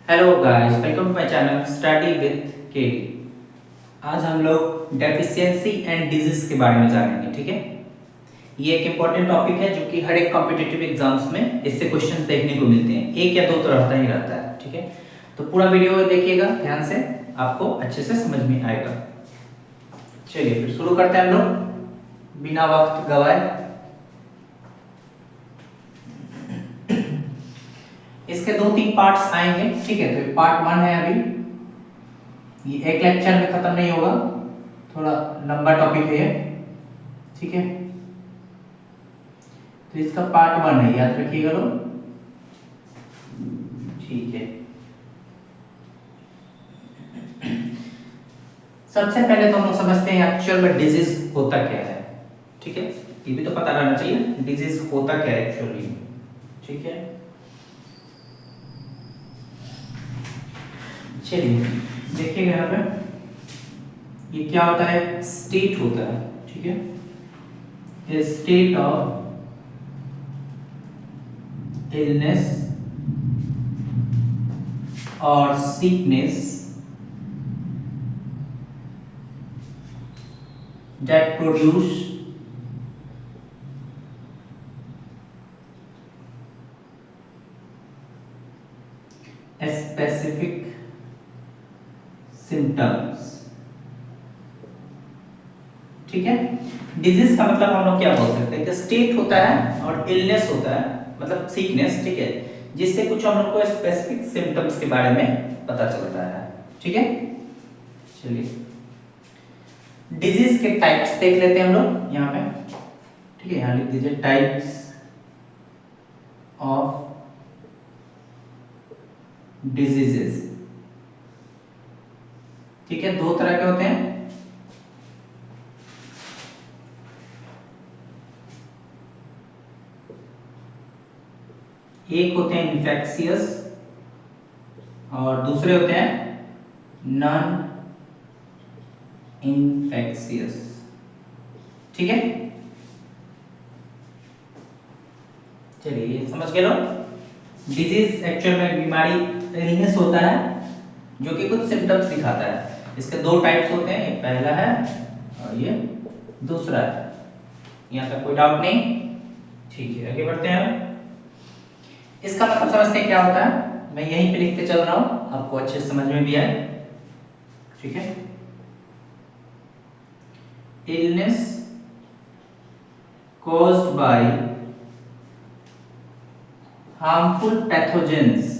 Hello guys, welcome to my channel study with KD. आज हम लोग डेफिशिएंसी एंड डिजीज के बारे में जानेंगे। ठीक है, ये एक इम्पोर्टेंट टॉपिक है जो कि हर एक कॉम्पिटिटिव एग्जाम्स में इससे क्वेश्चंस देखने को मिलते हैं। एक या दो तो रहता ही रहता है। ठीक है, तो पूरा वीडियो देखिएगा ध्यान से, आपको अच्छे से समझ में आएगा। चलिए फिर शुरू करते हैं हम लोग बिना वक्त गवाए। इसके दो तीन पार्ट्स आएंगे। ठीक है, तो पार्ट 1 है अभी, ये एक लेक्चर में खत्म नहीं होगा, थोड़ा लंबा टॉपिक है ये। ठीक है, तो इसका पार्ट 1 है, याद रखिएगा लोग। ठीक है, सबसे पहले तो हम लोग समझते हैं एक्चुअल में डिजीज होता क्या है। ठीक है, ये भी तो पता रहना चाहिए डिजीज होता क्या है एक्चुअली। ठीक है, चलिए देखिएगा यहाँ पे, ये क्या होता है, स्टेट होता है। ठीक है, state of illness or sickness that produce a specific symptoms। ठीक है, डिजीज का मतलब हम लोग क्या बोल सकते हैं कि स्टेट होता है और इलनेस होता है, मतलब सिकनेस। ठीक है, जिससे कुछ हम लोग को स्पेसिफिक सिम्टम्स के बारे में पता चलता है। ठीक है, चलिए डिजीज के टाइप्स देख लेते हैं हम लोग यहाँ पे। ठीक है, यहाँ लिख दीजिए टाइप्स ऑफ डिजीजेस। ठीक है, दो तरह के होते हैं, एक होते हैं इन्फेक्शियस और दूसरे होते हैं नॉन इन्फेक्शियस। ठीक है, चलिए ये समझ गए लोग। डिजीज एक्चुअल में बीमारी, इलनेस होता है जो कि कुछ सिम्टम्स दिखाता है। इसके दो टाइप्स होते हैं, एक पहला है और ये दूसरा है। यहाँ तक कोई डाउट नहीं? ठीक है, आगे बढ़ते हैं। इसका मतलब समझते हैं क्या होता है, मैं यहीं पे लिखते चल रहा हूं, आपको अच्छे से समझ में भी आए। ठीक है, illness caused by harmful pathogens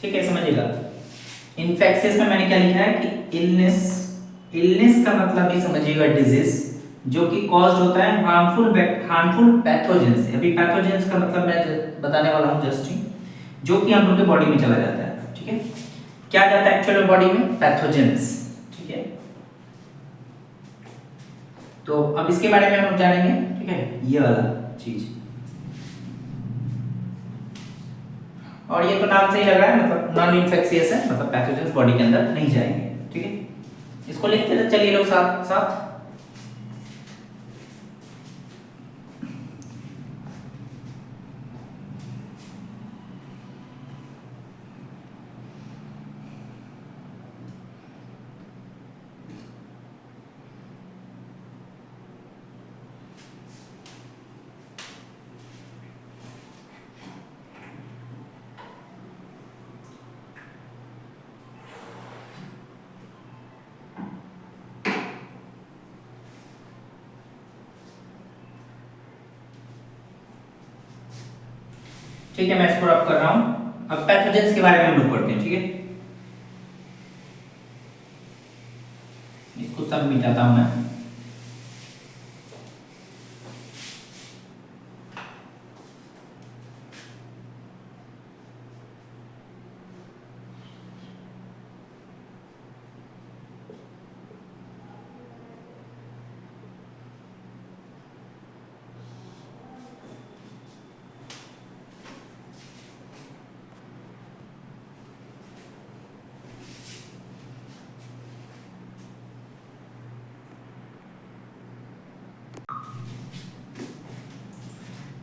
ठीक है, समझिएगा। इन्फेक्शियस में मैंने क्या लिखा है कि इलनेस, इलनेस का मतलब ही समझिएगा डिजीज जो कि कॉज्ड होता है हार्मफुल पैथोजेंस से। अभी पैथोजेंस का मतलब मैं बताने वाला हूं जस्ट ही, जो कि हम लोग के बॉडी में चला जाता है। ठीक है, क्या जाता है एक्चुअल में बॉडी में, पैथोजेंस। ठीक है, तो अब इसके बारे में हम लोग जानेंगे। ठीक है, ये वाला चीज, और ये तो नाम से ही लग रहा है, मतलब नॉन इन्फेक्शियस है, मतलब पैथोजेंस बॉडी के अंदर नहीं जाएंगे। ठीक है, इसको लिखते तो चलिए लोग साथ साथ। ठीक है, मैं इसको रब कर रहा हूं। अब पैथोजेंस के बारे में हम लोग पढ़ते हैं। ठीक है, इसको सब मिटाता हूं मैं।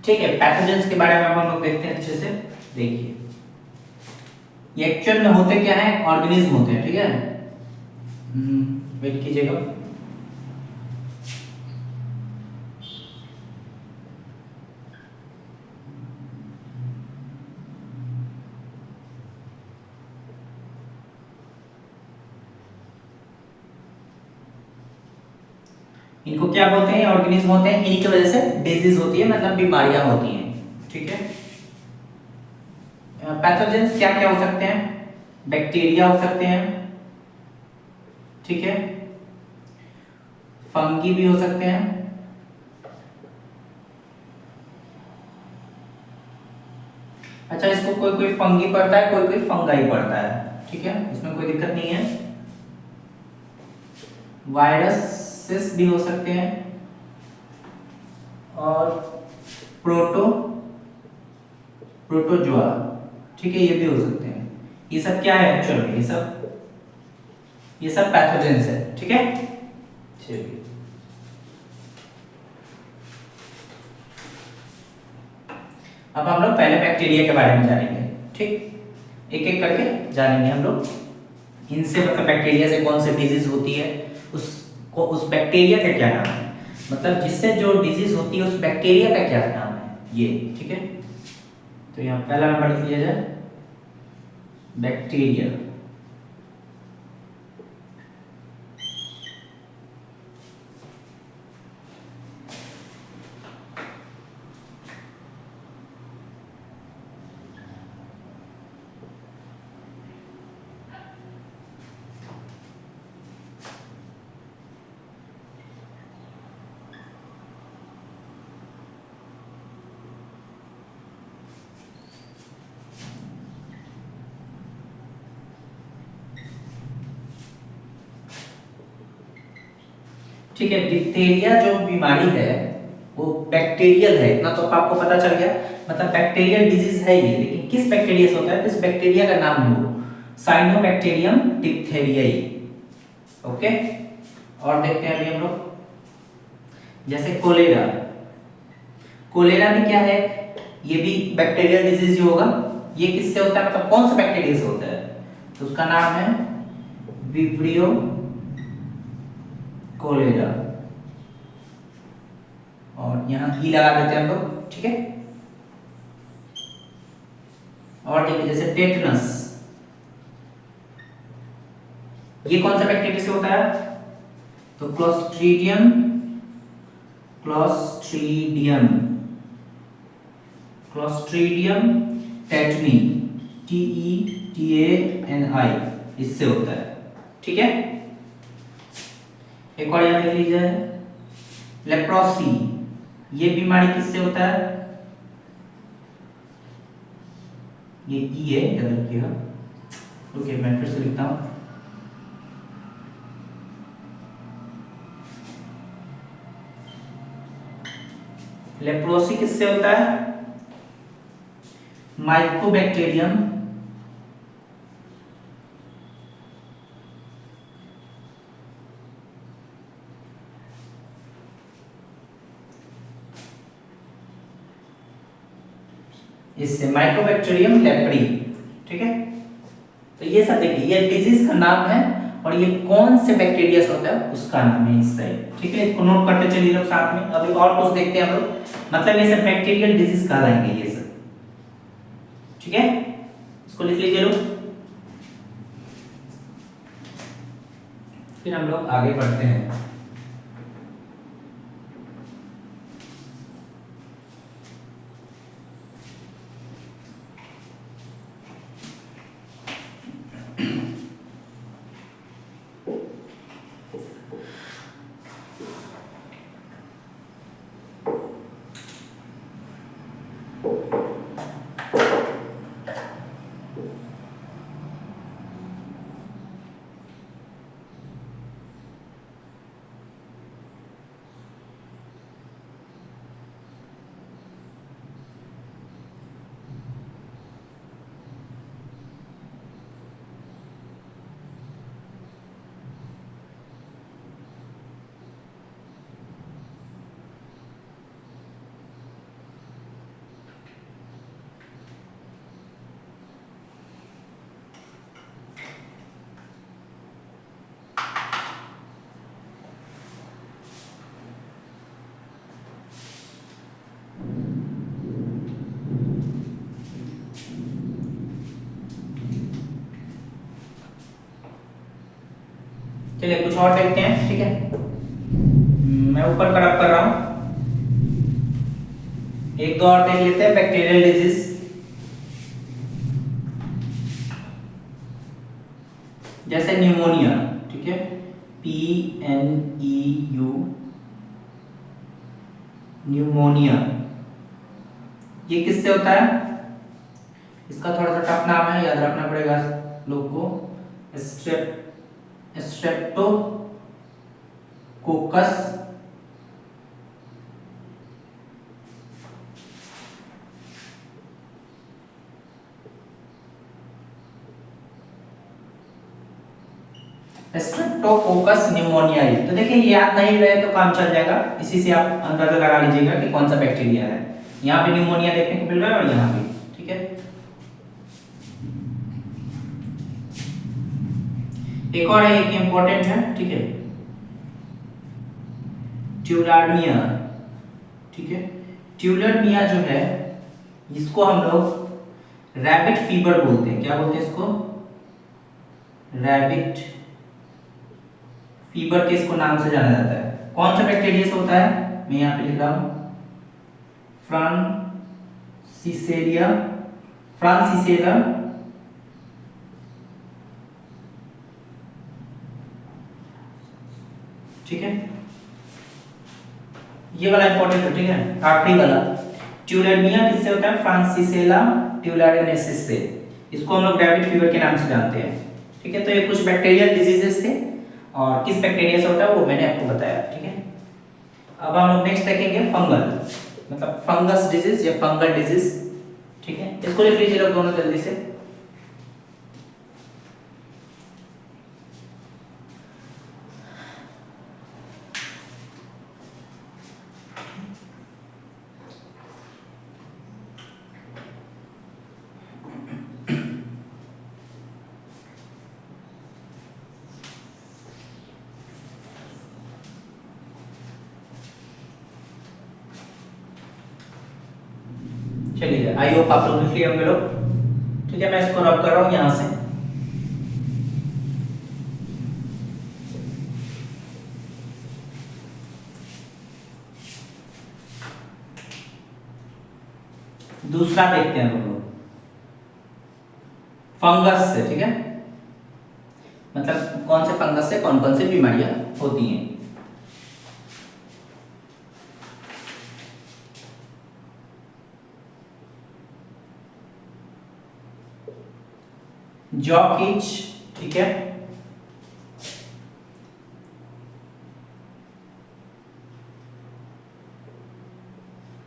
ठीक है, पैथोजेंस के बारे में हम लोग देखते हैं अच्छे से। देखिए ये एक्चुअल में होते क्या है, ऑर्गेनिज्म होते हैं, ठीक है। वेट कीजिएगा। इनको क्या बोलते हैं, ऑर्गेनिज्म होते हैं, इन्हीं की वजह से डिजीज होती है, मतलब बीमारियां होती हैं, ठीक है। पैथोजेंस क्या क्या हो सकते हैं, बैक्टीरिया हो सकते हैं, ठीक है, फंगी भी हो सकते हैं, अच्छा इसको कोई कोई फंगी पड़ता है, कोई कोई फंगाई पड़ता है, ठीक है, इसमें कोई दिक्कत नहीं है। वायरसेस भी हो सकते हैं और प्रोटोजोआ, ठीक है, ये भी हो सकते हैं। ये सब क्या है एक्चुअल में, ये सब पैथोजेंस है, ठीक है। चलिए अब हम लोग पहले बैक्टीरिया के बारे में जानेंगे, ठीक, एक एक करके जानेंगे हम लोग। इनसे मतलब बैक्टीरिया से कौन सी डिजीज होती है, उस बैक्टीरिया का क्या नाम है, मतलब जिससे जो डिजीज होती है उस बैक्टीरिया का क्या नाम है, ये, ठीक है। तो यहाँ पहला नंबर लिख लिया जाए, बैक्टीरिया। ठीक है, डिप्थीरिया जो बीमारी है वो बैक्टीरियल है, इतना तो आपको पता चल गया, मतलब बैक्टीरियल डिजीज है ये, लेकिन किस बैक्टीरिया से होता है, किस बैक्टीरिया का नाम है वो, साइनोबैक्टीरियम डिप्थेरियाई, ओके। और देखते हैं अभी हम लोग, जैसे कोलेरा, कोलेरा भी क्या है, ये भी बैक्टीरियल डिजीज ही होगा। ये किससे होता है, मतलब कौन से बैक्टीरिया से होता है, तो उसका नाम है विब्रियो कोलेरा, और यहाँ ई लगा देते हैं हम लोग, ठीक है। और देखिए जैसे टेटनस, ये कौन सा बैक्टीरिया से होता है, तो clostridium, clostridium, clostridium tetani, TETANI, इससे होता है, ठीक है। एक और याद रख लीजिए, लेप्रोसी, ये बीमारी किससे होता है, ये ई है, याद रखिएगा, ओके मैं फिर से लिखता हूं, लेप्रोसी किससे होता है, माइकोबैक्टीरियम, इससे माइकोबैक्टीरियम लेप्री, ठीक है। तो ये सब देखिए, ये डिजीज का नाम है और ये कौन से बैक्टीरिया से होता है उसका नाम है इससे, ठीक है। इसको नोट करते चलिए लोग साथ में। अभी और कुछ देखते हैं हम लोग, मतलब ये सब बैक्टीरियल डिजीज कहलाएंगे ये सब, ठीक है। इसको लिख लीजिए लोग, फिर हम लोग आगे बढ़ते हैं। चलिए कुछ और देखते हैं, ठीक है। मैं ऊपर का रब कर रहा हूं, एक दो और देख लेते हैं। बैक्टीरियल डिजीज, जैसे न्यूमोनिया, ठीक है, PNEU, न्यूमोनिया, ये किससे होता है? इसका थोड़ा सा टफ नाम है, याद रखना पड़ेगा लोग को। Streptococcus streptococcus pneumoniae. तो देखिए याद नहीं रहे तो काम चल जाएगा, इसी से आप अंदाजा लगा लीजिएगा कि कौन सा बैक्टीरिया है। यहाँ पे न्यूमोनिया देखने को मिल रहा है और यहाँ भी, ठीक है। एक और है, एक इंपॉर्टेंट है, ठीक है, ट्यूलारमिया, ठीक है। ट्यूलारमिया जो है इसको हम लोग रैबिट फीवर बोलते हैं। क्या बोलते हैं इसको? रैबिट फीवर के इसको नाम से जाना जाता है। कौन सा बैक्टीरिया से होता है? मैं यहाँ पे लिख रहा हूं, फ्रांसिसेलिया, फ्रांसिसेला ठीक है, ये वाला इंपॉर्टेंट है, ठीक है। आखिरी वाला ट्यूलरमिया किससे होता है? फ्रांसिसेला ट्यूलारिनेसिस से। इसको हम लोग रैबिट फीवर के नाम से जानते हैं, ठीक है। तो ये कुछ बैक्टीरियल डिजीजेस थे और किस बैक्टीरिया से होता है वो मैंने आपको बताया, ठीक है। अब हम लोग नेक्स्ट देखेंगे फंगल, मतलब फंगस डिजीज या फंगल डिजीज, ठीक है। इसको लिख लीजिए लोग दोनों जल्दी से। चलिए, आई होप आप लोग लिख लिए होंगे लोग, ठीक है। मैं इसको रब कर रहा हूं यहां से। दूसरा देखते हैं हम लोग फंगस से, ठीक है। मतलब कौन से फंगस से कौन कौन सी बीमारियां होती हैं। जॉक इच, ठीक है,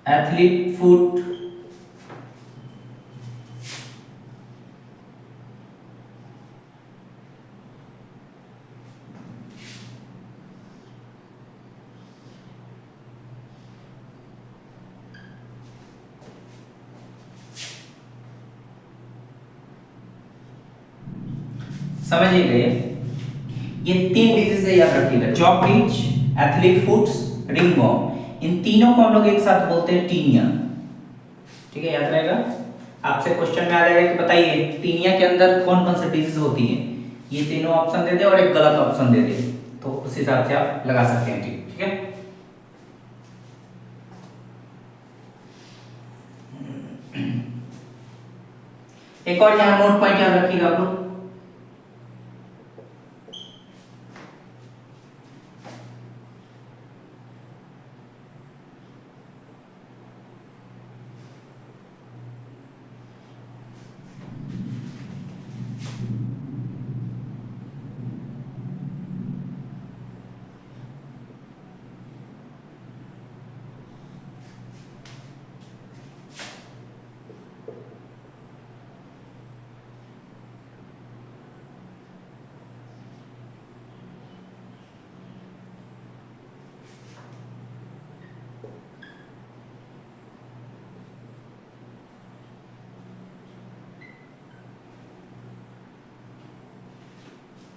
एथलीट फुट, समझिए ये तीन डिजीज है, याद रखिएगा। Jock itch, athlete foots, ringworm, इन तीनों को हम लोग एक साथ बोलते हैं टीनिया, ठीक है। याद रहेगा, आपसे क्वेश्चन में आ जाएगा कि बताइए टीनिया के अंदर कौन कौन सी डिजीज होती है। ये तीनों ऑप्शन दे दे और एक गलत ऑप्शन दे दे, तो उस हिसाब से आप लगा सकते हैं, ठीक है। एक और यहाँ नोट पॉइंट याद रखिएगा आप लोग,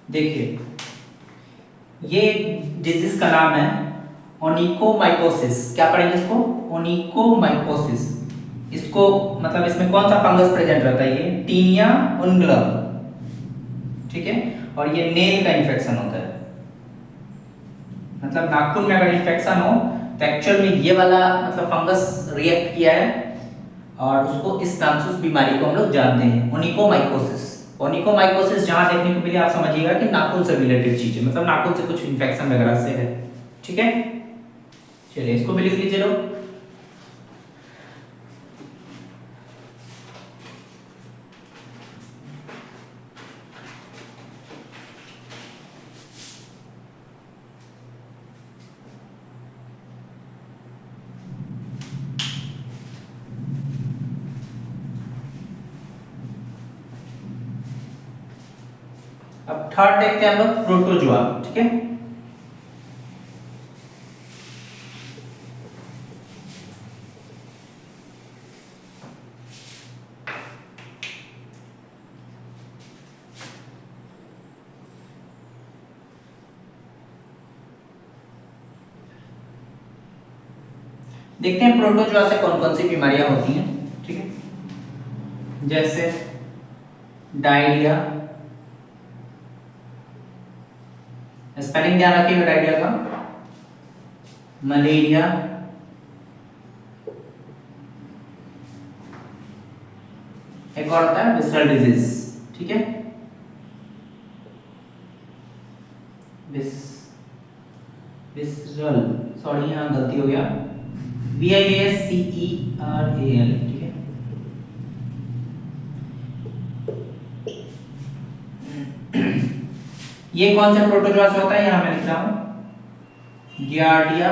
देखिए ये डिजीज का नाम है ओनिकोमाइकोसिस। क्या पढ़ेंगे इसको? ओनिकोमाइकोसिस। इसको मतलब इसमें कौन सा फंगस प्रेजेंट रहता है? ये टीनिया उनग्लम, ठीक है। और ये नेल का इन्फेक्शन होता है, मतलब नाखून में अगर इन्फेक्शन हो तो एक्चुअल में ये वाला मतलब फंगस रिएक्ट किया है और उसको इस नाम से उस बीमारी को हम लोग जानते हैं ओनिकोमाइकोसिस। ओनिकोमाइकोसिस जहां देखने को मिले आप समझिएगा कि नाखून से रिलेटेड चीज है, मतलब नाखून से कुछ इन्फेक्शन वगैरह से है। ठीक है, चलिए इसको भी लिख लीजिए लोग। अब थर्ड देखते हैं हम लोग प्रोटोजोआ। ठीक है, देखते हैं प्रोटोजोआ से कौन कौन सी बीमारियां होती हैं। ठीक है, जैसे डायरिया, स्पेलिंग ध्यान रखिएगा डायरिया का, मलेरिया, एक और होता है विसरल डिजीज। ठीक है, विसरल, सॉरी यहाँ गलती हो गया, VISCERAL। ठीक है, ये कौन सा प्रोटोजोआ से होता है, यहां मैं लिख रहा हूं गियार्डिया,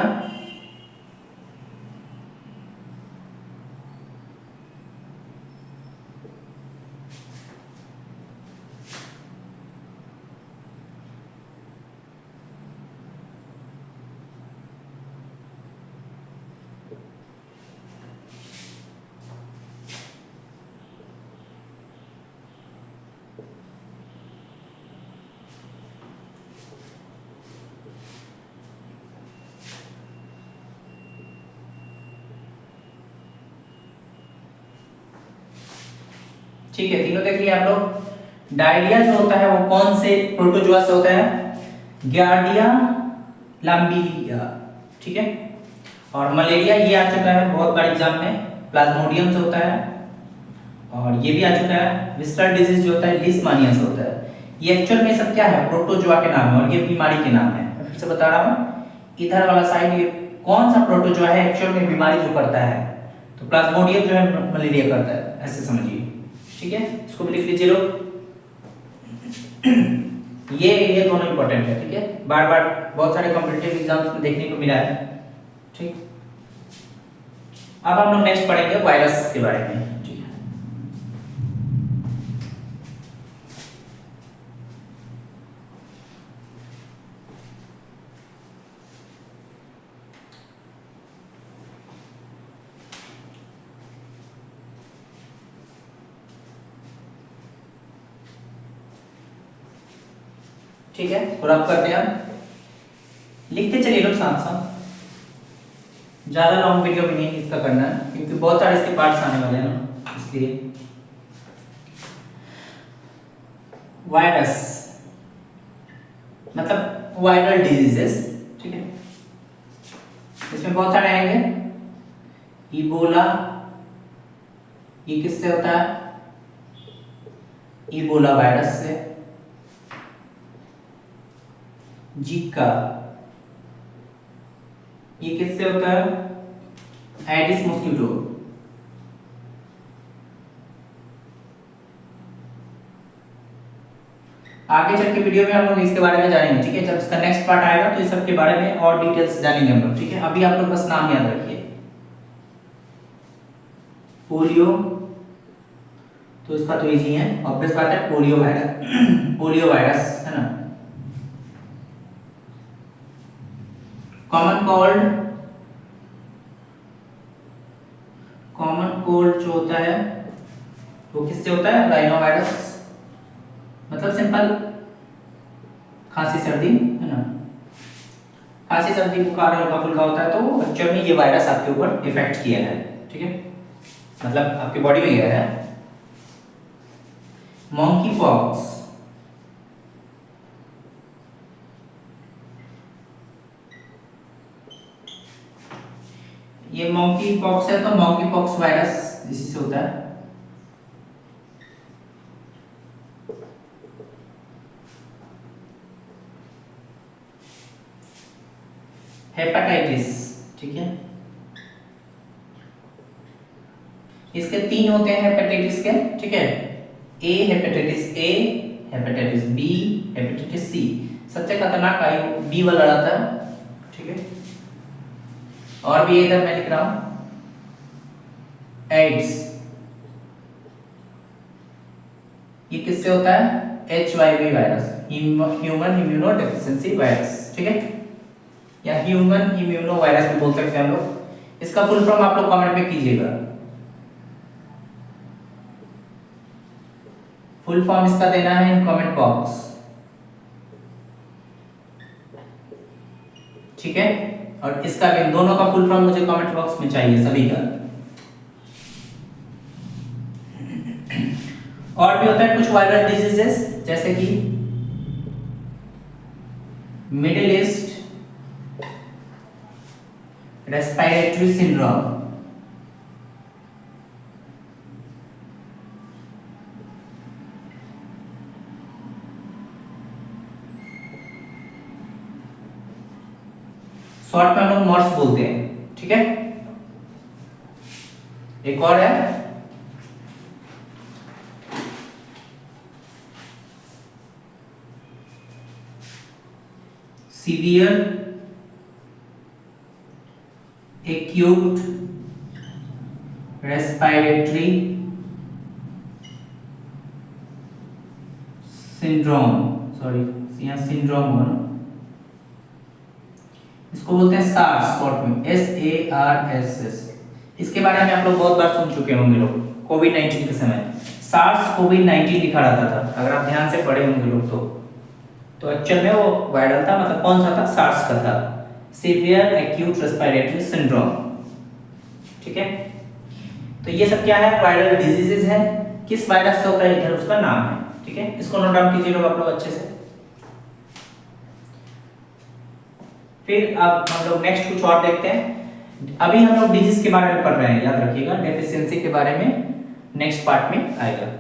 ठीक है, तीनों देख लिया आप लोग। डायरिया जो होता है वो कौन से प्रोटोजोआ से होता है, गियार्डिया लैम्बिलिया। ठीक है, और मलेरिया ये आ चुका है बहुत बार एग्जाम में, प्लाज्मोडियम से होता है, और ये भी आ चुका है विसरल डिजीज जो होता है लिस्मानिया से होता है। ये एक्चुअल में सब क्या है, प्रोटोजोआ के नाम है और ये बीमारी के नाम है। मैं फिर से बता रहा हूँ, इधर वाला साइड ये कौन सा प्रोटोजोआ है एक्चुअल में बीमारी जो करता है, तो प्लाज्मोडियम जो है मलेरिया करता है, ऐसे समझिए। ठीक है, इसको भी लिख लीजिए लोग। ये दोनों इंपॉर्टेंट है। ठीक है, बार बार बहुत सारे कॉम्पिटिटिव एग्जाम्स में देखने को मिला है। ठीक, अब हम लोग नेक्स्ट पढ़ेंगे वायरस के बारे में। ठीक है, ठीक है, और अब करते हैं, लिखते चलिए लोग साथ साथ, ज्यादा लॉन्ग वीडियो भी नहीं इसका करना है क्योंकि बहुत सारे इसके पार्ट्स आने वाले हैं ना, इसलिए। वायरस मतलब वायरल डिजीजेस। ठीक है, इसमें बहुत सारे आएंगे। इबोला, ये किससे होता है, इबोला वायरस से। जीका, ये किससे होता है, एडिस मॉस्किटो। आगे चल के वीडियो में हम लोग इसके बारे में जानेंगे। ठीक है, जब इसका नेक्स्ट पार्ट आएगा तो इस सब के बारे में और डिटेल्स जानेंगे हम लोग। ठीक है, अभी आप लोग बस नाम याद रखिए। पोलियो, तो इसका तो इजी है, ऑब्वियस बात है, पोलियो वायरस। पोलियो वायरस है ना। कॉमन कोल्ड, कॉमन कोल्ड जो होता है वो किससे होता है, राइनो वायरस, मतलब सिंपल खांसी सर्दी है ना। खांसी सर्दी बुखार हल्का फुल्का होता है तो एक्चुअल में ये वायरस आपके ऊपर इफेक्ट किया है। ठीक है, मतलब आपकी बॉडी में गया है। मंकी पॉक्स, ये मॉन्की पॉक्स है तो मॉन्की पॉक्स वायरस इसी से होता है। हेपेटाइटिस, ठीक है, इसके 3 होते हैं हेपेटाइटिस के, ठीक है, a hepatitis A, hepatitis B, hepatitis C. सबसे खतरनाक आई बी वाला रहता है, ठीक है। और भी इधर मैं लिख रहा हूं एड्स, ये किससे होता है? HIV virus, human immuno deficiency virus, ठीक है, या ह्यूमन इम्यूनो वायरस भी बोल सकते हैं हम लोग। इसका फुल फॉर्म आप लोग कमेंट में कीजिएगा। फुल फॉर्म इसका देना है इन कमेंट बॉक्स, ठीक है। और इसका भी, दोनों का फुल फॉर्म मुझे कमेंट बॉक्स में चाहिए सभी का। और भी होता है कुछ वायरल डिजीजेस, जैसे कि middle east respiratory syndrome, short में हम लोग मॉर्स बोलते हैं, ठीक है। एक और है severe acute respiratory syndrome, sorry यहाँ सिंड्रोम हो ना, इसको बोलते हैं सार्स, शॉर्ट में SARS। इसके बारे में आप लोग बहुत बार सुन चुके होंगे लोग, कोविड-19 के समय सार्स कोविड-19 लिखा रहता था, अगर आप ध्यान से पढ़े होंगे लोग तो एक्चुअल में वो वायरल था, मतलब कौन सा था? सार्स का था, सीवियर एक्यूट रेस्पिरेटरी सिंड्रोम, ठीक है। तो ये सब क्या है? वायरल डिजीजेस है, किस वायरस से होता है इधर उसका नाम है, ठीक है। इसको नोट डाउन कीजिए लोग आप लोग अच्छे से। फिर अब हम लोग नेक्स्ट कुछ और देखते हैं। अभी हम लोग डिजीज के बारे में पढ़ रहे हैं, याद रखिएगा, डेफिशिएंसी के बारे में नेक्स्ट पार्ट में आएगा।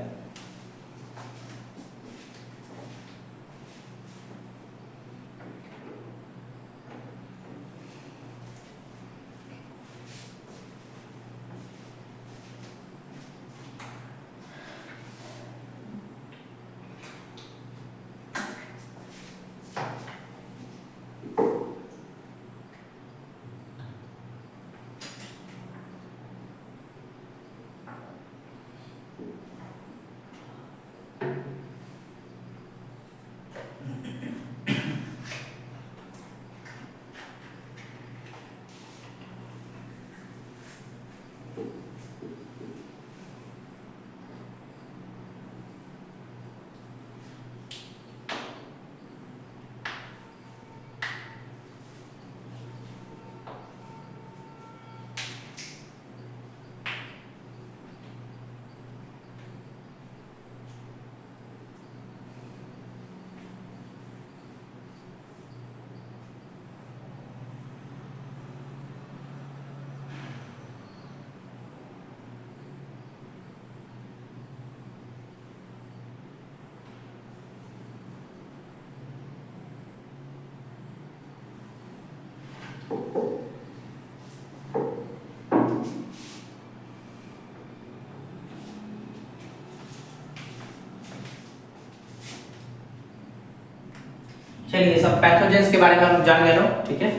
चलिए, सब पैथोजेंस के बारे में हम जान गए लोग, ठीक है।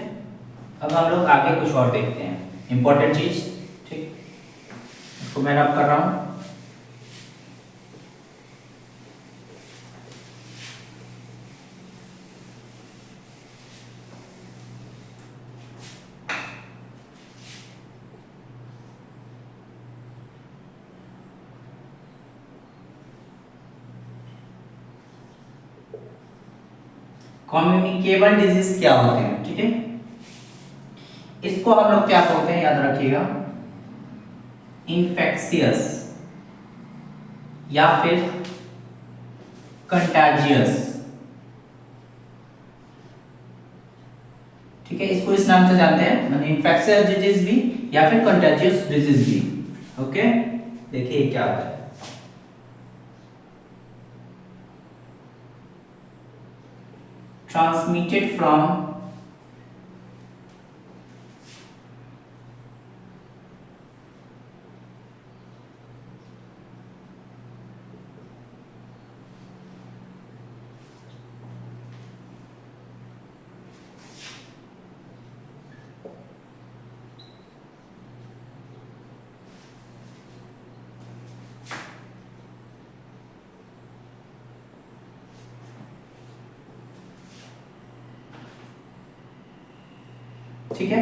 अब हम लोग आगे कुछ और देखते हैं, इंपॉर्टेंट चीज, ठीक। इसको मैं रब कर रहा हूं। कम्युनिकेबल डिजीज क्या होते हैं, ठीक है। इसको हम लोग क्या बोलते हैं, याद रखिएगा, इन्फेक्शियस या फिर कंटाजियस, ठीक है, इसको इस नाम से जानते हैं, माने इन्फेक्शियस डिजीज भी या फिर कंटेजियस डिजीज भी। ओके, देखिए क्या होता है। ट्रांसमिटेड फ्रॉम ठीक है,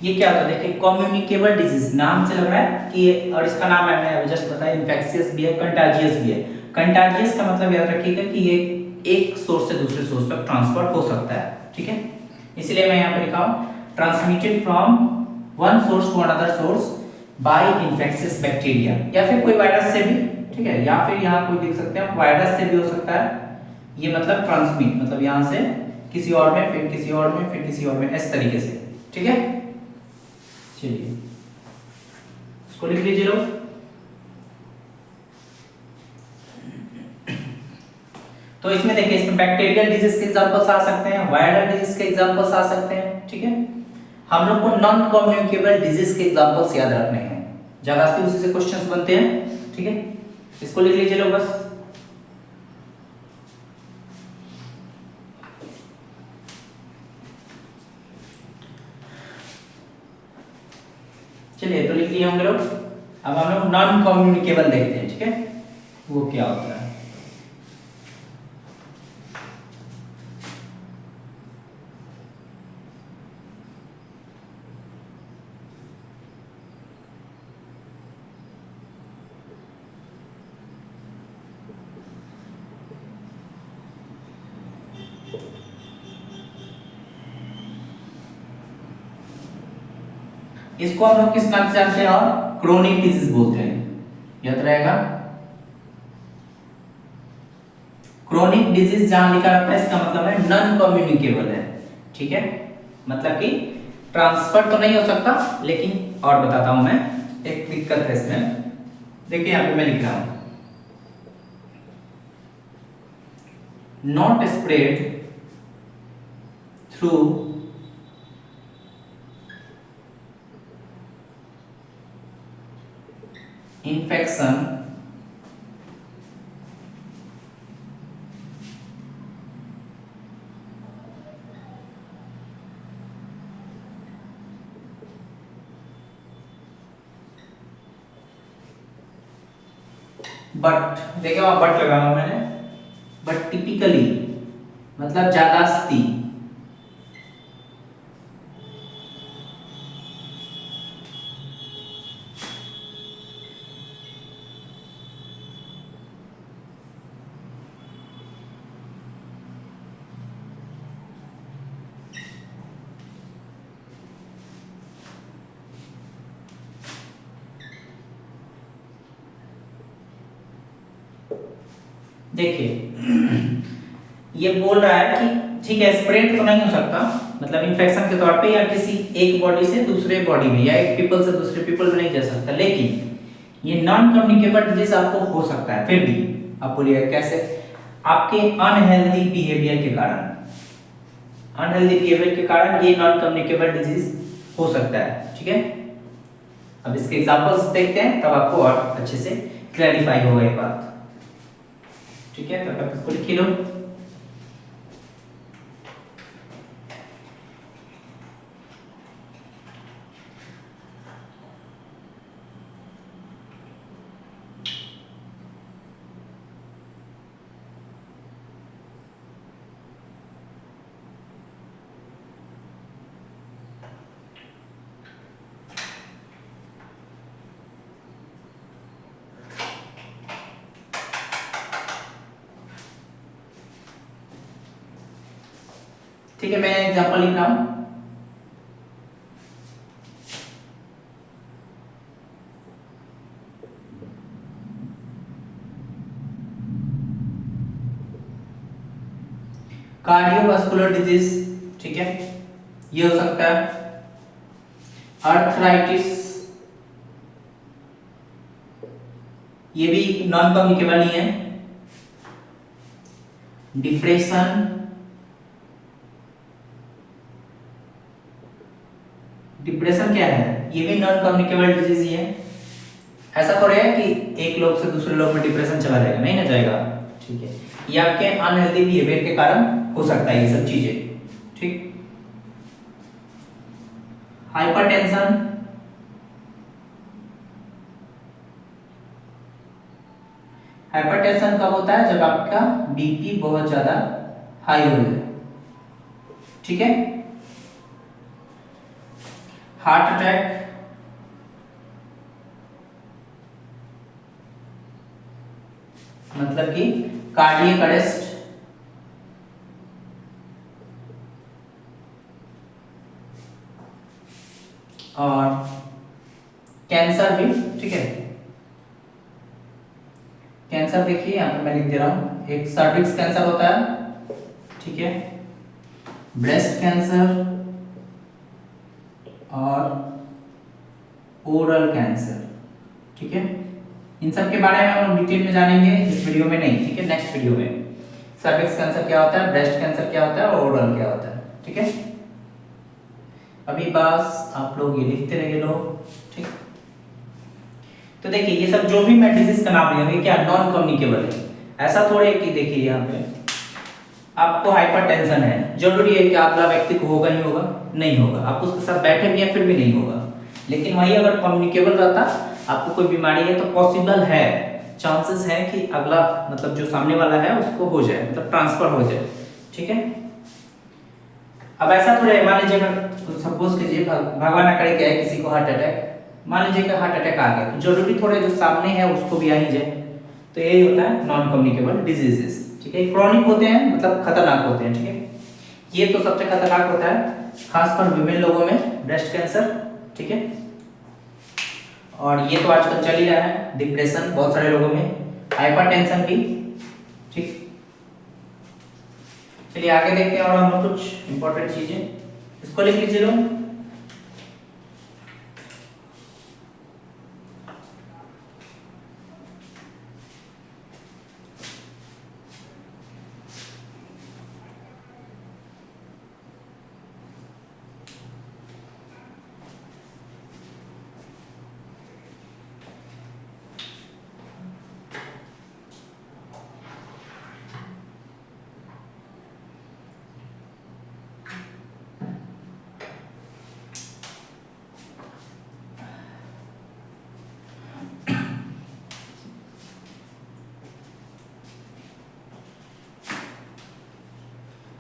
ये क्या होता है, देखिए कम्युनिकेबल डिजीज नाम से लग रहा है कि ये, और इसका नाम है, मैंने जस्ट बताया, इन्फेक्शियस भी है, कंटाजियस भी है। कंटाजियस का मतलब याद रखिएगा कि ये एक सोर्स से दूसरे सोर्स तक ट्रांसफर हो सकता है। ठीक है, इसलिए मैं यहाँ पे लिखा हूँ transmitted from one source to another source by infectious bacteria, या फिर कोई वायरस से भी। ठीक है, या फिर यहाँ कोई देख सकते हैं वायरस से भी हो सकता है। ये मतलब ट्रांसमिट मतलब यहाँ से किसी और में, फिर किसी और में, फिर किसी और में, इस तरीके से। ठीक है, चलिए इसको लिख लीजिए लोग। तो इसमें देखिए, इसमें बैक्टीरियल डिजीज के एग्जांपल्स आ सकते हैं, वायरल डिजीज के एग्जांपल्स आ सकते हैं। ठीक है, हम लोग को नॉन कम्युनिकेबल डिजीज के एग्जांपल्स याद रखने हैं, ज्यादा से उसी से क्वेश्चंस बनते हैं। ठीक है, इसको लिख लीजिए लोग बस। चलिए, तो लिख लिए होंगे लोग। अब हम लोग नॉन कम्युनिकेबल देखते हैं। ठीक है, वो क्या होता है। इसको हम लोग किस नाम से जानते हैं, और क्रोनिक डिजीज बोलते हैं, याद रहेगा। क्रोनिक डिजीज जहां लिखा रहता है, इसका मतलब है नॉन कम्युनिकेबल है। ठीक है, मतलब कि ट्रांसफर तो नहीं हो सकता, लेकिन और बताता हूं मैं, एक दिक्कत है इसमें। देखिए यहां पे मैं लिख रहा हूं not spread through infection but, देखिए वहां बट लगाया मैंने, बट टिपिकली मतलब ज्यादास्ती देखिए ये बोल रहा है कि ठीक है, स्प्रेड तो नहीं हो सकता, मतलब इन्फेक्शन के तौर पे, या किसी एक बॉडी से दूसरे बॉडी में, या एक पीपल से दूसरे पीपल में नहीं जा सकता, लेकिन ये नॉन कम्युनिकेबल डिजीज आपको हो सकता है। फिर भी आप बोलिए कैसे, आपके अनहेल्दी बिहेवियर के कारण, अनहेल्दी बिहेवियर के कारण ये नॉन कम्युनिकेबल डिजीज हो सकता है। ठीक है, अब इसके एग्जांपल्स देखते हैं, तब आपको और अच्छे से क्लैरिफाई होगा ये बात। ठीक है, तब तक इसको लिख लो। ठीक है, मैं एग्जांपल लिख रहा हूं। Cardiovascular disease. ठीक है, ये हो सकता है अर्थराइटिस, ये भी नॉन कम्युनिकेबल ही है। डिप्रेशन, डिप्रेशन क्या है, ये भी नॉन कम्युनिकेबल डिजीज ही है। ऐसा थोड़ा है कि एक लोग से दूसरे लोग में डिप्रेशन चला जाएगा, नहीं ना जाएगा, ठीक है। ये आपके अनहेल्दी बिहेवियर के कारण हो सकता है ये सब चीजें, ठीक। हाइपरटेंशन, हाइपरटेंशन कब होता है, जब आपका बीपी बहुत ज्यादा हाई हो जाए, ठीक है। हार्ट अटैक, मतलब कि कार्डियक अरेस्ट, और कैंसर भी, ठीक है। कैंसर देखिए यहाँ पे मैं लिख दे रहा हूं, एक सर्विक्स कैंसर होता है, ठीक है, ब्रेस्ट कैंसर और ओरल कैंसर, ठीक है। इन सब के बारे में हम लोग डिटेल में जानेंगे इस वीडियो में नहीं, ठीक है, नेक्स्ट वीडियो में। सर्विक्स कैंसर क्या होता है, ब्रेस्ट कैंसर क्या होता है और ओरल क्या होता है, ठीक है। अभी बस आप लोग ये लिखते रहिए लोग, ठीक। तो देखिए ये सब जो भी मैं डिजीज का नाम लिया, क्या नॉन कम्युनिकेबल है। ऐसा थोड़े कि देखिए यहाँ पे आपको हाइपरटेंशन है, जरूरी है कि अगला व्यक्ति को होगा ही होगा, नहीं होगा, आप उसके साथ बैठे भी हैं फिर भी नहीं होगा। लेकिन वही अगर कम्युनिकेबल रहता, आपको कोई बीमारी है तो पॉसिबल है, चांसेस है कि अगला मतलब जो सामने वाला है उसको हो जाए, मतलब ट्रांसफर हो जाए, ठीक है। अब ऐसा थोड़ा मान लीजिए, अगर सपोज कीजिए भगवान ना करे क्या है, किसी को हार्ट अटैक, मान लीजिए कि हार्ट अटैक आ गया, तो जरूरी थोड़े जो सामने है उसको भी आ ही जाए, तो यही होता है नॉन कम्युनिकेबल डिजीजेस, ठीक है। क्रॉनिक होते हैं, मतलब खतरनाक होते हैं, ठीक है। ये तो सबसे खतरनाक होता है, खासकर विमेन लोगों में ब्रेस्ट कैंसर, ठीक है। और ये तो आजकल चल ही रहा है, डिप्रेशन बहुत सारे लोगों में, हाइपरटेंशन भी, ठीक। चलिए आगे देखते हैं और हम लोग कुछ इंपॉर्टेंट चीजें, इसको लिख लीजिए लोग।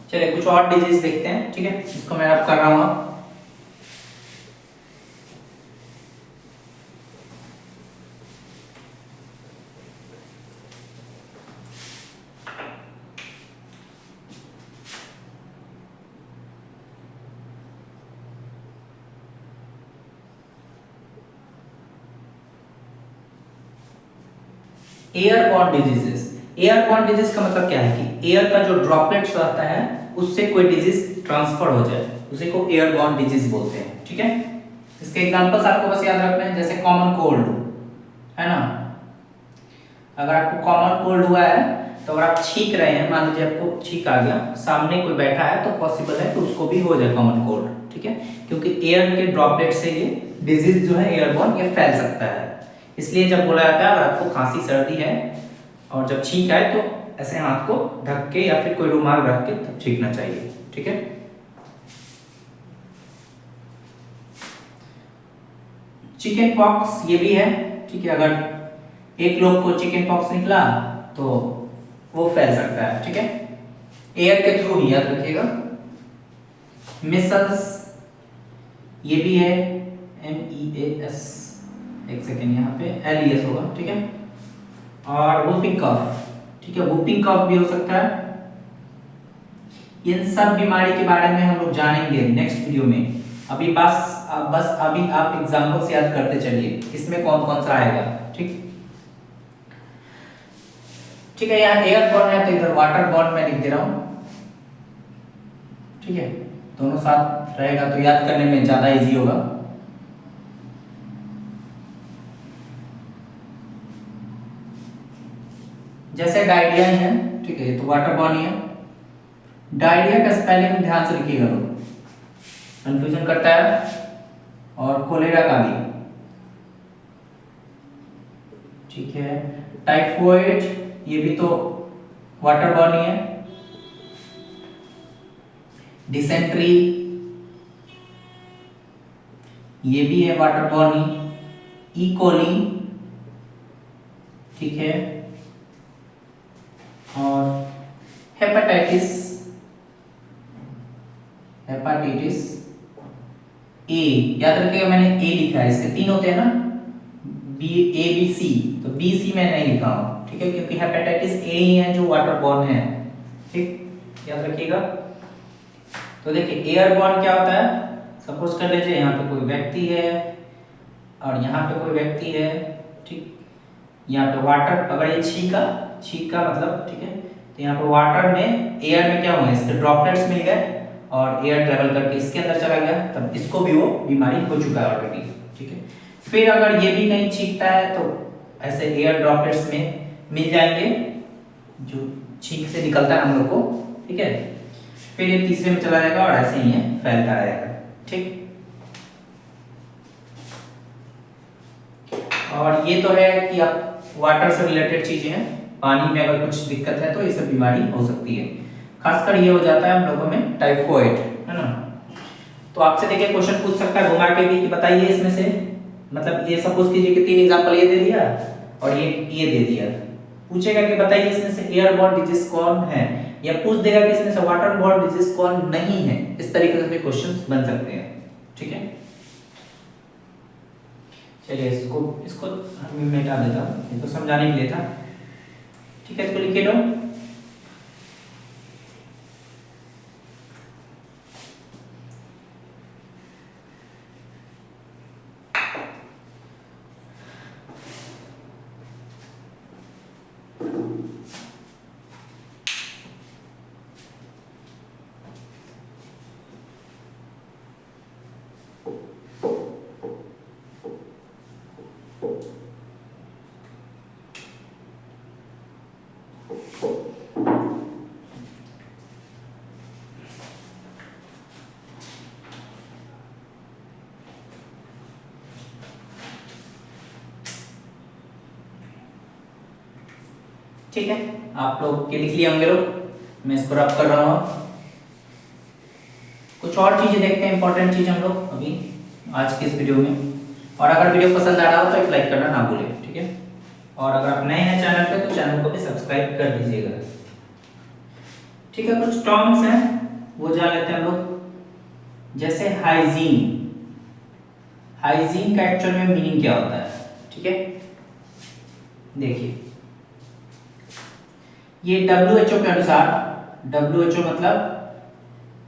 चलिए कुछ और डिजीज देखते हैं, ठीक है, इसको मैं अब कर रहा हूँ। एयरबॉर्न डिजीजेस, एयरबॉर्न डिजीज का मतलब क्या है कि एयर का जो ड्रॉपलेट्स रहता है उससे कोई डिजीज ट्रांसफर हो जाए, उसी को एयरबॉर्न डिजीज बोलते हैं, ठीक है। इसके एग्जांपल्स आपको बस याद रखने हैं, जैसे कॉमन कोल्ड है ना, अगर आपको कॉमन कोल्ड हुआ है तो अगर आप छींक रहे हैं, मान लीजिए आपको छींक आ गया, सामने कोई बैठा है तो पॉसिबल है कि उसको भी हो जाए कॉमन कोल्ड, ठीक है, क्योंकि एयर के ड्रॉपलेट से ये डिजीज जो है एयरबॉर्न ये फैल सकता है। इसलिए जब बोला जाता है अगर आपको खांसी सर्दी है और जब छींक आए तो ऐसे हाथ को ढक के या फिर कोई रुमाल रख के तब छींकना चाहिए, ठीक है। चिकन पॉक्स ये भी है, ठीक है, अगर एक लोग को चिकन पॉक्स निकला तो वो फैल सकता है, ठीक है, एयर के थ्रू ही, याद रखिएगा। मिसल्स ये भी है, MEAS, एक सेकेंड यहाँ पे LES होगा, ठीक है। और वुपिंग कफ, ठीक है, वुपिंग कफ भी हो सकता है। इन सब बीमारी के बारे में हम लोग जानेंगे नेक्स्ट वीडियो में। अभी बस अभी आप एग्जांपल्स याद करते चलिए, इसमें कौन कौन सा आएगा, ठीक। ठीक है, यहाँ एयरबॉर्न है तो इधर वाटरबॉर्न मैं लिख दे रहा हूँ, ठीक है। दोनों साथ रहेगा तो याद करने में ज़्यादा इजी होगा। जैसे डायरिया ही है, ठीक है, ये तो वाटर बॉर्न ही है। डायरिया का स्पेलिंग ध्यान से लिखिएगा, लोग कंफ्यूजन करता है, और कोलेरा का भी, ठीक है। टाइफॉइड ये भी तो वाटर बॉर्न ही है। डिसेंट्री ये भी है वाटर बॉर्न ही। ई कोली, ठीक है। और हेपेटाइटिस, हेपेटाइटिस ए, याद रखिएगा मैंने ए लिखा है, इसके 3 होते हैं ना, बी ए बी सी, तो बी सी मैं नहीं लिखा हूं, ठीक है, क्योंकि हेपेटाइटिस ए ही है जो वाटर बॉर्न है, ठीक, याद रखिएगा। तो देखिए एयरबॉर्न क्या होता है, सपोज कर लीजिए यहाँ पे कोई व्यक्ति है और यहाँ पे कोई व्यक्ति है, ठीक, यहाँ पे वाटर, अगर ये छींका मतलब, ठीक है, तो यहाँ पे वाटर में, एयर में क्या हुआ, इसके ड्रॉपलेट्स मिल गए और एयर ट्रेवल करके इसके अंदर चला गया, तब इसको भी वो बीमारी हो चुका है ऑलरेडी, ठीक है। फिर अगर ये भी कहीं छींकता है तो ऐसे एयर ड्रॉपलेट्स में मिल जाएंगे जो छींक से निकलता है हम लोग को, ठीक है। फिर ये तीसरे में चला जाएगा और ऐसे ही फैलता रहेगा, ठीक। और ये तो है कि आप वाटर से रिलेटेड चीजें हैं, पानी में अगर कुछ दिक्कत है तो ये सब बीमारी हो सकती है। खासकर ये हो जाता है हम लोगों में टाइफॉइड, है ना। तो आपसे देखिए क्वेश्चन पूछ सकता है घुमा के भी कि बताइए इसमें से, मतलब ये सपोज कीजिए कि 3 एग्जांपल ये दे दिया और ये दे दिया, पूछेगा कि बताइए इसमें से एयरबॉर्न डिजीज कौन है, या पूछ देगा कि इसमें से वाटरबॉर्न डिजीज कौन नहीं है। इस तरीके से भी क्वेश्चंस बन सकते हैं, ठीक है। चलिए इसको हम मिटा देता हूं, ये तो समझाने के लिए था, ठीक है। इसको लिख लो, ठीक है। आप लोग के लिख लिए होंगे लोग, मैं इसको रब कर रहा हूँ। कुछ और चीजें देखते हैं, इंपॉर्टेंट चीज हम लोग अभी आज के इस वीडियो में। और अगर वीडियो पसंद आ रहा हो तो एक लाइक करना ना भूलें, ठीक है। और अगर आप नए हैं चैनल पे तो चैनल को भी सब्सक्राइब कर दीजिएगा, ठीक है। कुछ टर्म्स हैं वो जान लेते हैं हम लोग, जैसे हाइजीन। हाइजीन का एक्चुअल में मीनिंग क्या होता है, ठीक है। देखिए ये WHO के अनुसार, WHO मतलब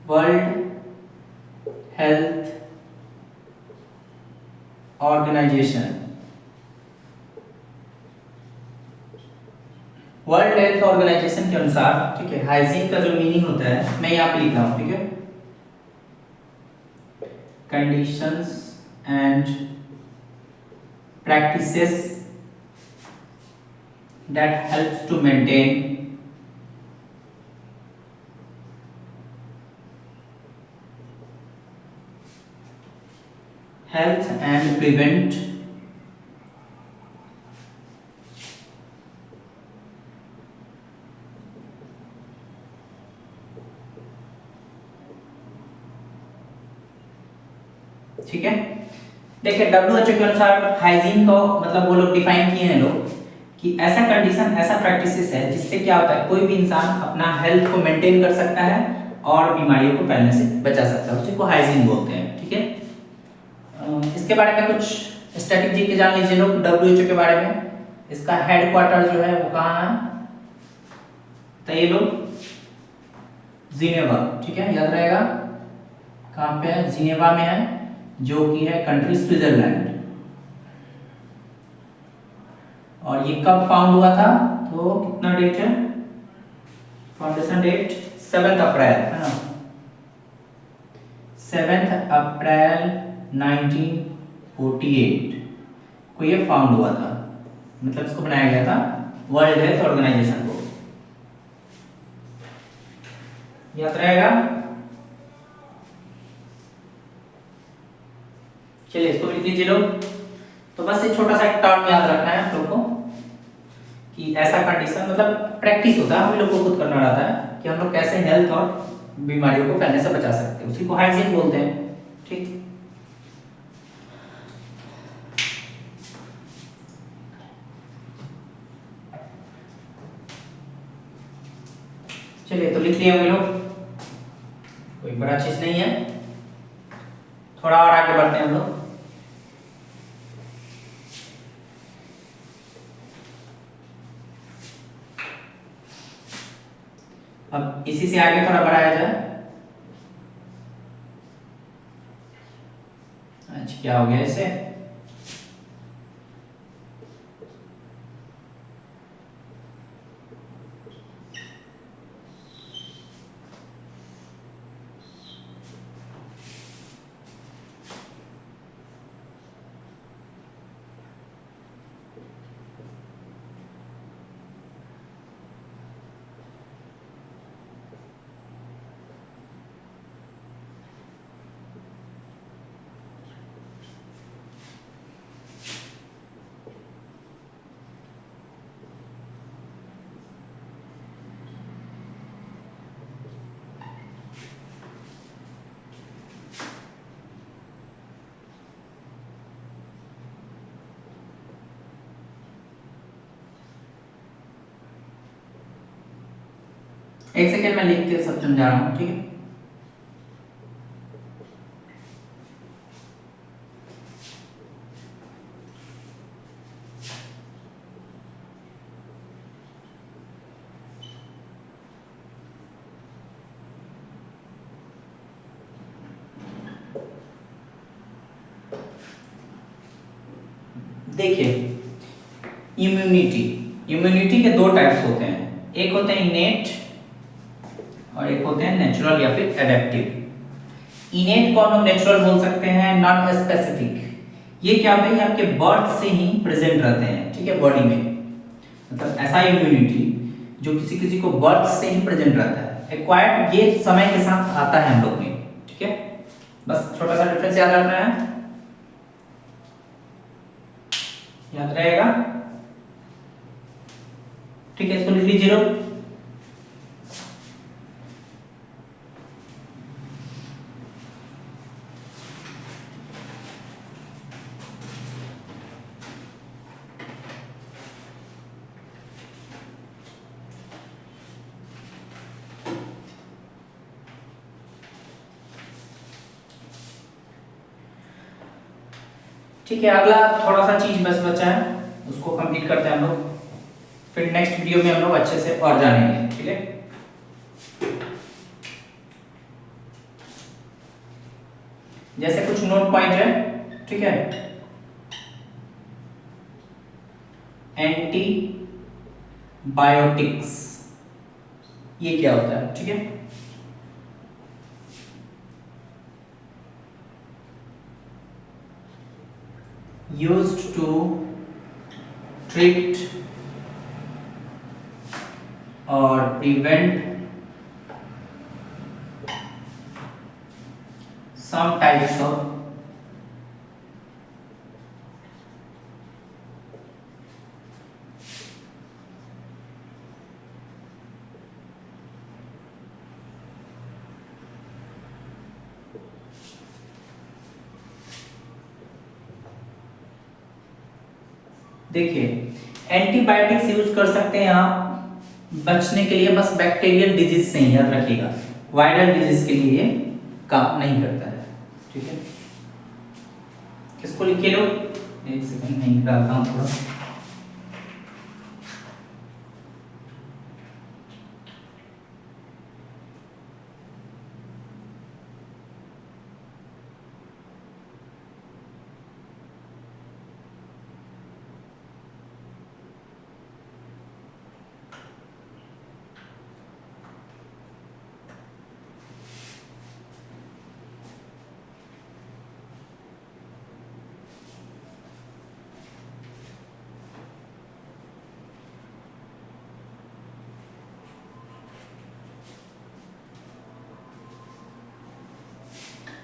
world health organisation, world health organisation के अनुसार, ठीक है, हाइजीन का जो मीनिंग होता है मैं यहाँ पे लिख रहा हूँ, ठीक है। Conditions and practices that helps to maintain health and prevent ठीक है। देखिए WHO के अनुसार हाइजीन को मतलब वो लोग डिफाइन किए हैं लोग कि ऐसा कंडीशन, ऐसा प्रैक्टिसेस है जिससे क्या होता है, कोई भी इंसान अपना हेल्थ को मेंटेन कर सकता है और बीमारियों को फैलने से बचा सकता है, उसी को हाइजीन बोलते हैं, ठीक है। इसके बारे में कुछ स्ट्रेटेजी के जान लीजिए लोग WHO के बारे में। इसका हेडक्वार्टर जो है वो कहाँ है, तो ये लोग जिनेवा, ठीक है, याद रहेगा कहाँ पे है, जिनेवा में है, जो कि है कंट्री स्विट्जरलैंड। और ये कब फाउंड हुआ था, तो कितना डेट है, फाउंडेशन डेट 7 अप्रैल, है ना, 7 अप्रैल 1948 को ये फाउंड हुआ था, मतलब इसको बनाया गया था वर्ल्ड हेल्थ ऑर्गेनाइजेशन को। याद रहेगा? चलिए इसको लिख लीजिए लोग। तो बस एक छोटा सा एक टर्म याद रखना है आप लोग को कि ऐसा कंडीशन, मतलब प्रैक्टिस होता है, हम लोग को खुद करना रहता है कि हम लोग कैसे हेल्थ और बीमारियों को फैलने से बचा सकते हैं, उसी को हाइजीन बोलते हैं। ठीक, चलिए तो लिख लिए होंगे लोग, कोई बड़ा चीज नहीं है। थोड़ा और आगे बढ़ते हैं हम लोग। अब इसी से आगे थोड़ा बढ़ाया जाए। अच्छा क्या हो गया इसे? एक सेकेंड में लिख के सब समझा रहा हूँ, ठीक है? देखिए इम्यूनिटी, इम्यूनिटी के दो टाइप्स होते हैं, एक होते हैं इनेट और एक होते हैं नेचुरल या फिर एडेप्टिव। इनेट को हम नेचुरल बोल सकते हैं, नॉन स्पेसिफिक। ये क्या होता है, ये आपके बर्थ से ही प्रेजेंट रहते हैं, ठीक है, बॉडी में। मतलब ऐसा इम्यूनिटी जो किसी किसी को बर्थ से ही प्रेजेंट रहता है। एक्वायर्ड ये समय के साथ आता है हम लोग में, ठीक है? बस छोटा सा डिफरेंस याद रखना है, याद रहेगा? ठीक है, इसको लिख लीजिए लोग। ठीक है, अगला थोड़ा सा चीज बस बचा है, उसको कंप्लीट करते हैं हम लोग, फिर नेक्स्ट वीडियो में हम लोग अच्छे से और जानेंगे, ठीक है? जैसे कुछ नोट पॉइंट है, ठीक है? एंटीबायोटिक्स ये क्या होता है, ठीक है? Used to treat or prevent some types of देखिए एंटीबायोटिक्स यूज कर सकते हैं आप बचने के लिए, बस बैक्टीरियल डिजीज से ही, याद रखिएगा। वायरल डिजीज के लिए काम नहीं करता है, ठीक है? किसको लिखे लो, एक सेकंड नहीं डालता हूँ थोड़ा।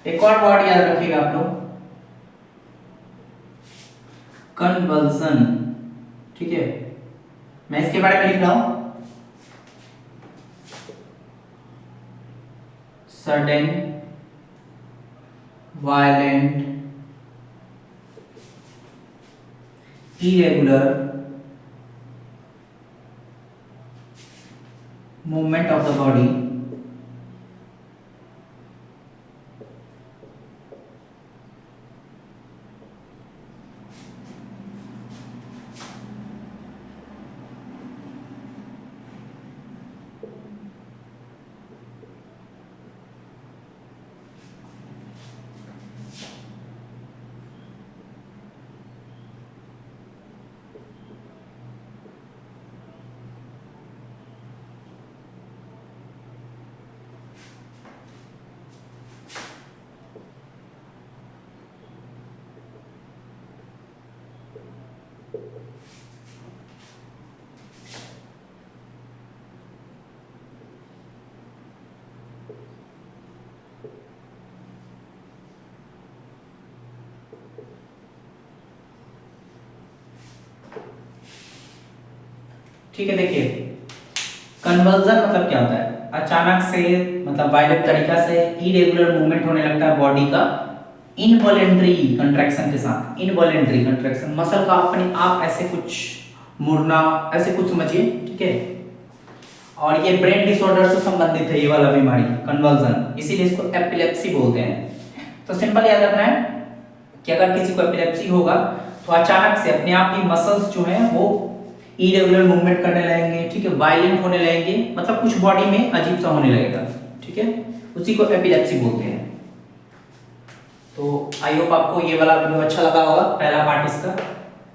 एक और वर्ड याद रखिएगा आप लोग, कन्वल्सन, ठीक है। मैं इसके बारे में लिख रहा हूं, sudden violent irregular movement of the body ठीक है। देखिए कन्वर्जन मतलब क्या होता है, अचानक से मतलब वायलेंट तरीका से इरेगुलर मूवमेंट होने लगता है बॉडी का इनवॉलेंट्री कंट्रैक्शन के साथ। इनवॉलेंट्री कंट्रैक्शन, मसल का अपने आप ऐसे कुछ मुड़ना, ऐसे कुछ समझिए, ठीक है। और ये ब्रेन डिसऑर्डर से संबंधित है ये वाला बीमारी कन्वर्जन, इसीलिए इसको एपिलेप्सी बोलते हैं। तो सिंपल याद रखना है कि अगर किसी को एपिलेप्सी होगा तो अचानक से अपने आप ही मसल्स जो है वो इरेगुलर मूवमेंट करने लगेंगे, ठीक है, वायलेंट होने लगेंगे, मतलब कुछ बॉडी में अजीब सा होने लगेगा, ठीक है, उसी को एपिलेप्सी बोलते हैं। तो आई होप आपको ये वाला वीडियो अच्छा लगा होगा, पहला पार्ट इसका।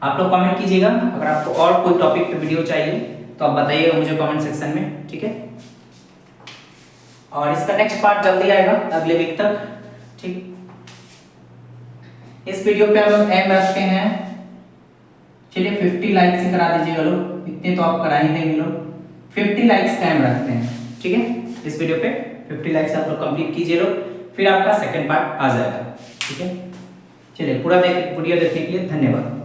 आप लोग कमेंट कीजिएगा, अगर आपको और कोई टॉपिक पे वीडियो चाहिए तो आप बताइएगा मुझे कमेंट सेक्शन में, ठीक है। और इसका नेक्स्ट पार्ट जल्दी आएगा अगले वीक तक, ठीक। इस वीडियो पे हम एम रखते हैं, चलिए 50 लाइक्स ही करा दीजिएगा लोग, इतने तो आप करा ही देंगे लोग। 50 लाइक्स का एम रखते हैं, ठीक है। इस वीडियो पे 50 लाइक्स आप लोग कंप्लीट कीजिए लोग, फिर आपका सेकंड पार्ट आ जाएगा, ठीक है। चलिए पूरा वीडियो देखने के लिए धन्यवाद।